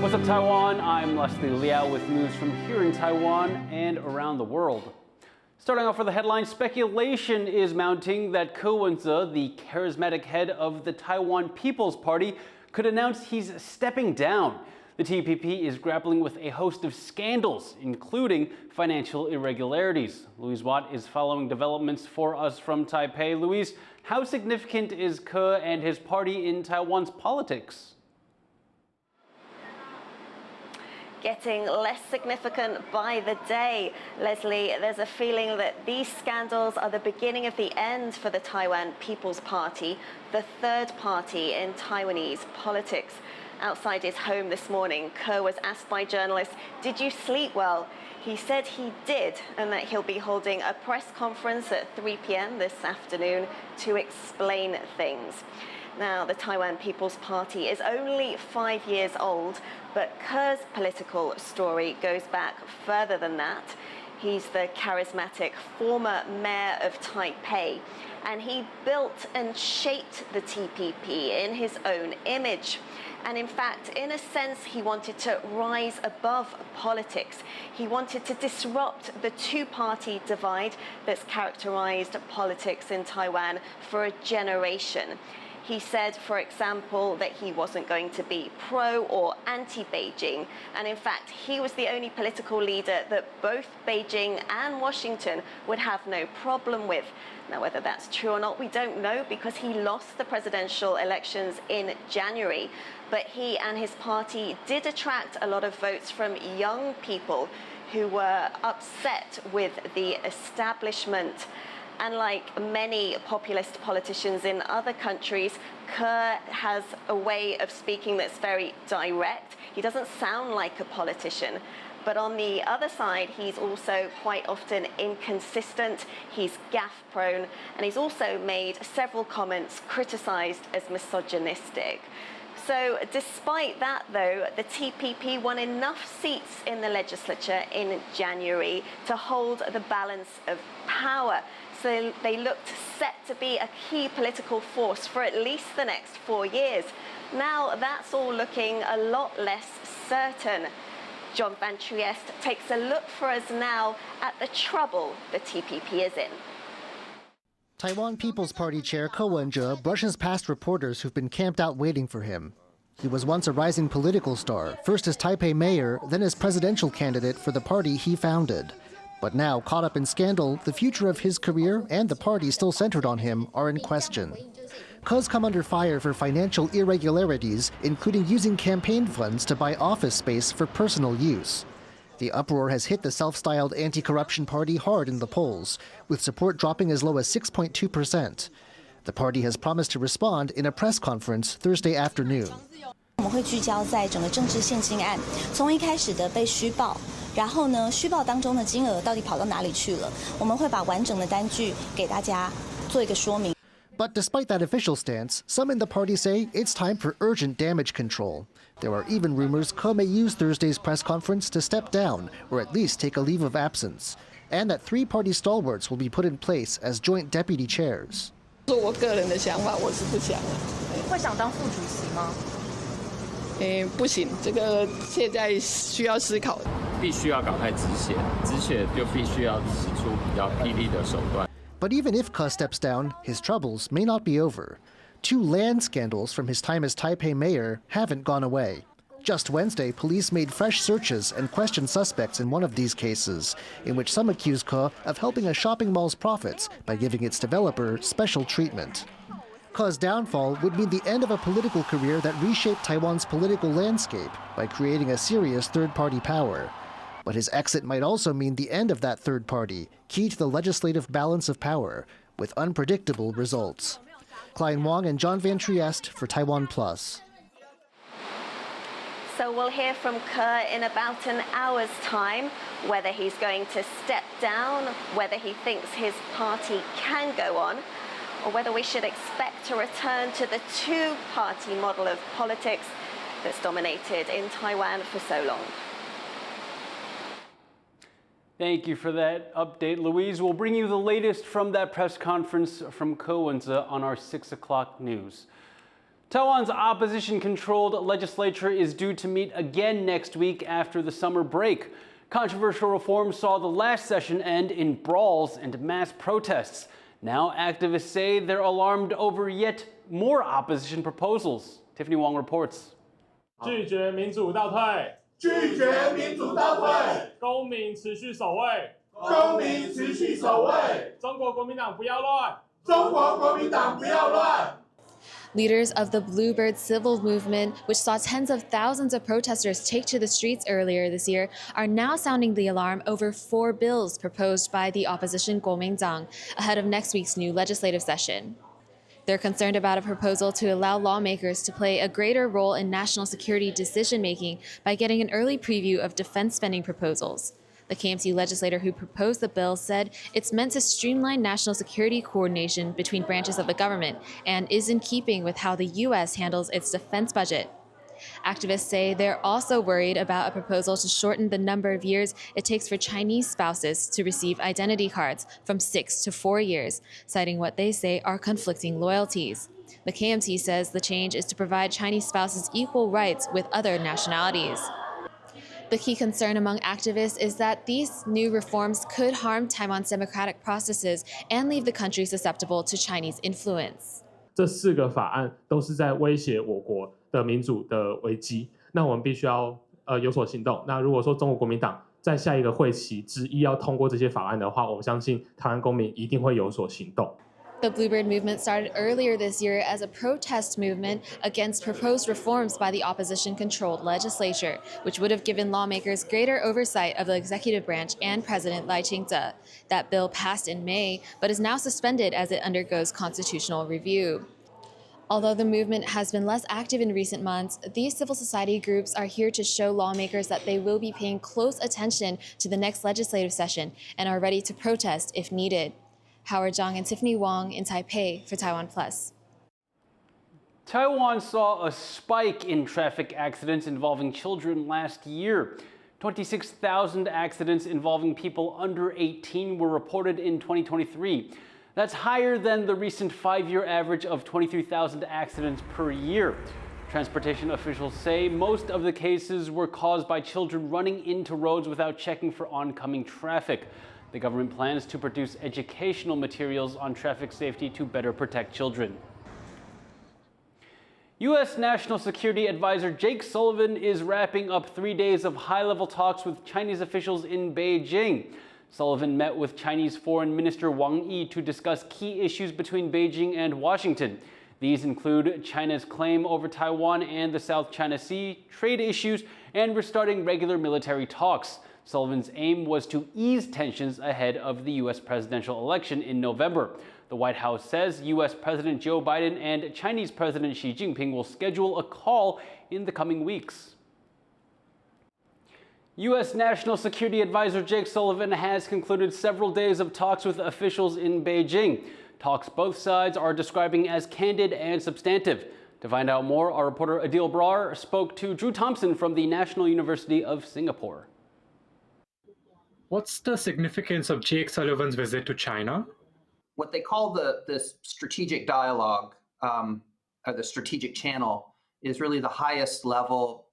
What's up, Taiwan? I'm Liao with news from here in Taiwan and around the world. Starting off with the headline, speculation is mounting that Wen-je, the charismatic head of the Taiwan People's Party, could announce he's stepping down. The TPP is grappling with a host of scandals, including financial irregularities. Louise Watt is following developments for us from Taipei. Louise, how significant is Ke and his party in Taiwan's politics? Getting less significant by the day. Leslie, there's a feeling that these scandals are the beginning of the end for the Taiwan People's Party, the third party in Taiwanese politics. Outside his home this morning, Ke was asked by journalists, "Did you sleep well?" He said he did, and that he'll be holding a press conference at 3 p.m. this afternoon to explain things. Now, the Taiwan People's Party is only 5 years old, but Ke's political story goes back further than that. He's the charismatic former mayor of Taipei, and he built and shaped the TPP in his own image. And in fact, in a sense, he wanted to rise above politics. He wanted to disrupt the two-party divide that's characterized politics in Taiwan for a generation. He said, for example, that he wasn't going to be pro or anti-Beijing. And in fact, he was the only political leader that both Beijing and Washington would have no problem with. Now, whether that's true or not, we don't know, because he lost the presidential elections in January. But he and his party did attract a lot of votes from young people who were upset with the establishment. And like many populist politicians in other countries, Ke has a way of speaking that's very direct. He doesn't sound like a politician. But on the other side, he's also quite often inconsistent, he's gaffe-prone, and he's also made several comments criticized as misogynistic. So despite that, though, the TPP won enough seats in the legislature in January to hold the balance of power. So they looked set to be a key political force for at least the next 4 years. Now that's all looking a lot less certain. John Van Trieste takes a look for us now at the trouble the TPP is in. Taiwan People's Party chair Wen-je brushes past reporters who've been camped out waiting for him. He was once a rising political star, first as Taipei mayor, then as presidential candidate for the party he founded. But now, caught up in scandal, the future of his career and the party still centered on him are in question. Ke's come under fire for financial irregularities, including using campaign funds to buy office space for personal use. The uproar has hit the self-styled anti-corruption party hard in the polls, with support dropping as low as 6.2%. The party has promised to respond in a press conference Thursday afternoon. 我们会聚焦在整个政治献金案，从一开始的被虚报，然后呢，虚报当中的金额到底跑到哪里去了？我们会把完整的单据给大家做一个说明。 But despite that official stance, some in the party say it's time for urgent damage control. There are even rumors Ke may use Thursday's press conference to step down, or at least take a leave of absence, and that three party stalwarts will be put in place as joint deputy chairs. 我个人的想法，我是不想的。会想当副主席吗？不行，这个现在需要思考。必须要赶快止血，止血就必须要使出比较霹雳的手段。 But even if Ke steps down, his troubles may not be over. 2 land scandals from his time as Taipei mayor haven't gone away. Just Wednesday, police made fresh searches and questioned suspects in one of these cases, in which some accuse Ke of helping a shopping mall's profits by giving its developer special treatment. Ke's downfall would mean the end of a political career that reshaped Taiwan's political landscape by creating a serious third-party power. But his exit might also mean the end of that third party, key to the legislative balance of power, with unpredictable results. Klein Wong and John Van Trieste for TaiwanPlus. So we'll hear from Ke in about an hour's time, whether he's going to step down, whether he thinks his party can go on, or whether we should expect to return to the two-party model of politics that's dominated in Taiwan for so long. Thank you for that update, Louise. We'll bring you the latest from that press conference from Wen-je on our 6 o'clock news. Taiwan's opposition-controlled legislature is due to meet again next week after the summer break. Controversial reforms saw the last session end in brawls and mass protests. Now activists say they're alarmed over yet more opposition proposals. Tiffany Wong reports. 拒绝民主倒退，拒绝民主倒退，公民持续守卫，公民持续守卫，中国国民党不要乱，中国国民党不要乱。 Leaders of the Bluebird civil movement, which saw tens of thousands of protesters take to the streets earlier this year, are now sounding the alarm over 4 bills proposed by the opposition Kuomintang ahead of next week's new legislative session. They're concerned about a proposal to allow lawmakers to play a greater role in national security decision-making by getting an early preview of defense spending proposals. The KMT legislator who proposed the bill said it's meant to streamline national security coordination between branches of the government and is in keeping with how the U.S. handles its defense budget. Activists say they're also worried about a proposal to shorten the number of years it takes for Chinese spouses to receive identity cards from 6 to 4 years, citing what they say are conflicting loyalties. The KMT says the change is to provide Chinese spouses equal rights with other nationalities. The key concern among activists is that these new reforms could harm Taiwan's democratic processes and leave the country susceptible to Chinese influence. 这4个法案都是在威胁我国的民主的危机，那我们必须要有所行动。那如果说中国国民党在下一个会期之一要通过这些法案的话，我相信台湾公民一定会有所行动。 The Bluebird movement started earlier this year as a protest movement against proposed reforms by the opposition-controlled legislature, which would have given lawmakers greater oversight of the executive branch and President Liao. That bill passed in May, but is now suspended as it undergoes constitutional review. Although the movement has been less active in recent months, these civil society groups are here to show lawmakers that they will be paying close attention to the next legislative session and are ready to protest if needed. Howard Zhang and Tiffany Wong in Taipei for TaiwanPlus. Taiwan saw a spike in traffic accidents involving children last year. 26,000 accidents involving people under 18 were reported in 2023. That's higher than the recent 5-year average of 23,000 accidents per year. Transportation officials say most of the cases were caused by children running into roads without checking for oncoming traffic. The government plans to produce educational materials on traffic safety to better protect children. U.S. National Security Advisor Jake Sullivan is wrapping up 3 days of high-level talks with Chinese officials in Beijing. Sullivan met with Chinese Foreign Minister Wang Yi to discuss key issues between Beijing and Washington. These include China's claim over Taiwan and the South China Sea, trade issues, and restarting regular military talks. Sullivan's aim was to ease tensions ahead of the U.S. presidential election in November. The White House says U.S. President Joe Biden and Chinese President Xi Jinping will schedule a call in the coming weeks. U.S. National Security Advisor Jake Sullivan has concluded several days of talks with officials in Beijing. Talks both sides are describing as candid and substantive. To find out more, our reporter Adil Brar spoke to Drew Thompson from the National University of Singapore. What's the significance of Jake Sullivan's visit to China? What they call the strategic dialogue, or the strategic channel, is really the highest level,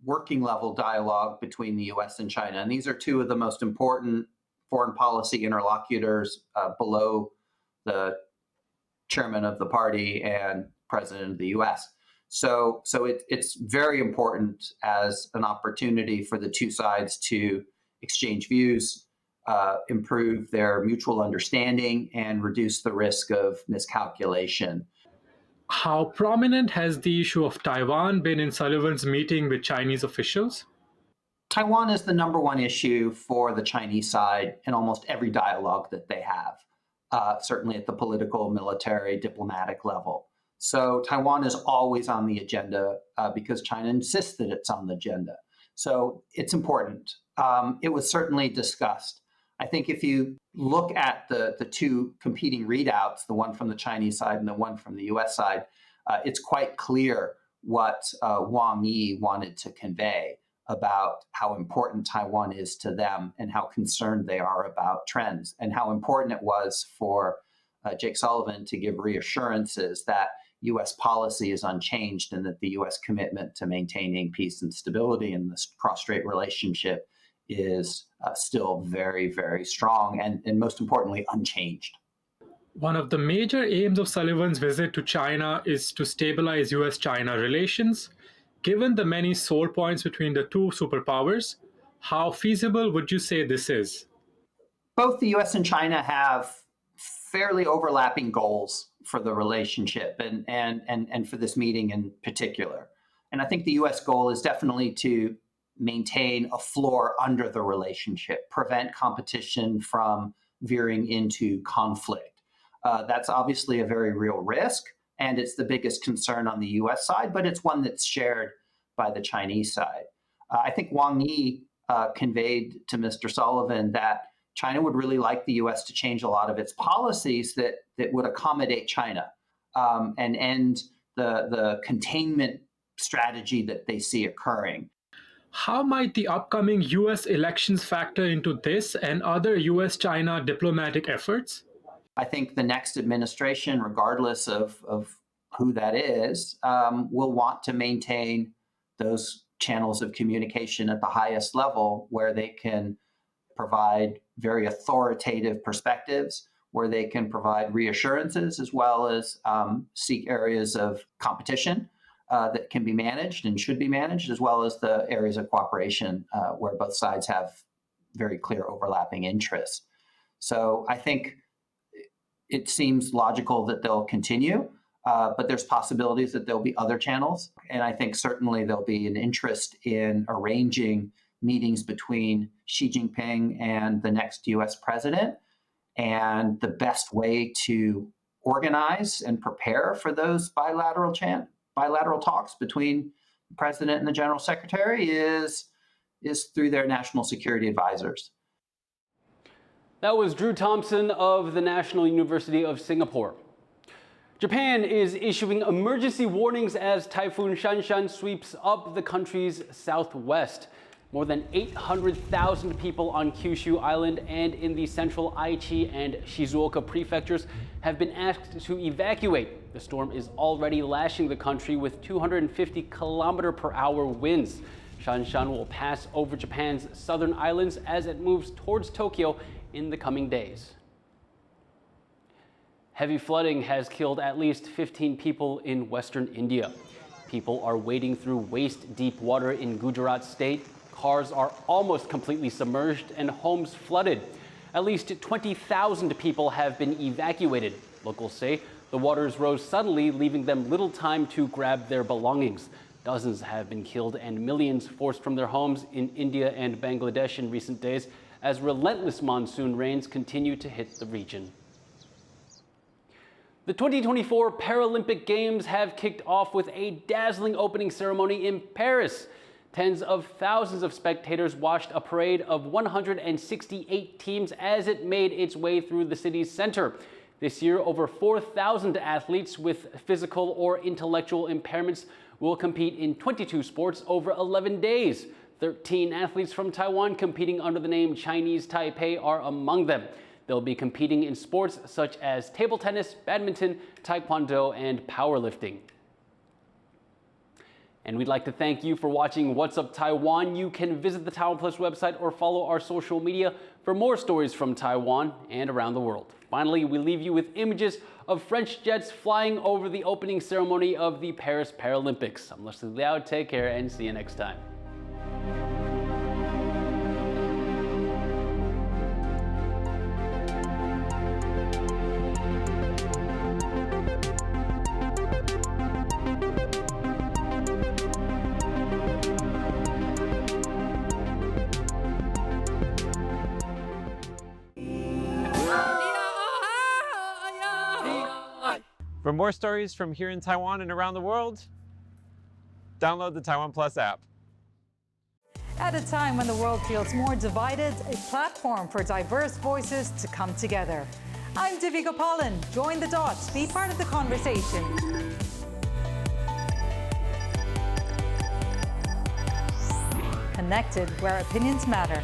working level dialogue between the U.S. and China. And these are two of the most important foreign policy interlocutors below the chairman of the party and president of the U.S. So it's very important as an opportunity for the two sides to exchange views, improve their mutual understanding, and reduce the risk of miscalculation. How prominent has the issue of Taiwan been in Sullivan's meeting with Chinese officials? Taiwan is the #1 issue for the Chinese side in almost every dialogue that they have, certainly at the political, military, diplomatic level. So Taiwan is always on the agenda because China insists that it's on the agenda. So it's important. It was certainly discussed. I think if you look at the two competing readouts, the one from the Chinese side and the one from the U.S. side, it's quite clear what Wang Yi wanted to convey about how important Taiwan is to them and how concerned they are about trends, and how important it was for Jake Sullivan to give reassurances that U.S. policy is unchanged and that the U.S. commitment to maintaining peace and stability in this cross-strait relationship is still very, very strong and most importantly, unchanged. One of the major aims of Sullivan's visit to China is to stabilize US-China relations. Given the many sore points between the two superpowers, how feasible would you say this is? Both the US and China have fairly overlapping goals for the relationship and for this meeting in particular. And I think the US goal is definitely to maintain a floor under the relationship, prevent competition from veering into conflict. That's obviously a very real risk, and it's the biggest concern on the US side, but it's one that's shared by the Chinese side. I think Wang Yi conveyed to Mr. Sullivan that China would really like the US to change a lot of its policies that would accommodate China and end the containment strategy that they see occurring. How might the upcoming US elections factor into this and other US-China diplomatic efforts? I think the next administration, regardless of who that is, will want to maintain those channels of communication at the highest level where they can provide very authoritative perspectives, where they can provide reassurances, as well as seek areas of competition that can be managed and should be managed, as well as the areas of cooperation where both sides have very clear overlapping interests. So I think it seems logical that they'll continue, but there's possibilities that there'll be other channels. And I think certainly there'll be an interest in arranging meetings between Xi Jinping and the next US president. And the best way to organize and prepare for those bilateral talks between the president and the general secretary is through their national security advisors. That was Drew Thompson of the National University of Singapore. Japan is issuing emergency warnings as Typhoon Shanshan sweeps up the country's southwest. More than 800,000 people on Kyushu Island and in the central Aichi and Shizuoka prefectures have been asked to evacuate. The storm is already lashing the country with 250 km/h winds. Shanshan will pass over Japan's southern islands as it moves towards Tokyo in the coming days. Heavy flooding has killed at least 15 people in western India. People are wading through waist-deep water in Gujarat state. Cars are almost completely submerged and homes flooded. At least 20,000 people have been evacuated. Locals say the waters rose suddenly, leaving them little time to grab their belongings. Dozens have been killed and millions forced from their homes in India and Bangladesh in recent days as relentless monsoon rains continue to hit the region. The 2024 Paralympic Games have kicked off with a dazzling opening ceremony in Paris. Tens of thousands of spectators watched a parade of 168 teams as it made its way through the city's center. This year, over 4,000 athletes with physical or intellectual impairments will compete in 22 sports over 11 days. 13 athletes from Taiwan competing under the name Chinese Taipei are among them. They'll be competing in sports such as table tennis, badminton, taekwondo, and powerlifting. And we'd like to thank you for watching What's Up Taiwan. You can visit the TaiwanPlus website or follow our social media for more stories from Taiwan and around the world. Finally, we leave you with images of French jets flying over the opening ceremony of the Paris Paralympics. I'm Leslie Liao. Take care and see you next time. For more stories from here in Taiwan and around the world, download the TaiwanPlus app. At a time when the world feels more divided, a platform for diverse voices to come together. I'm Divya Gopalan. Join the dots. Be part of the conversation. Connected where opinions matter.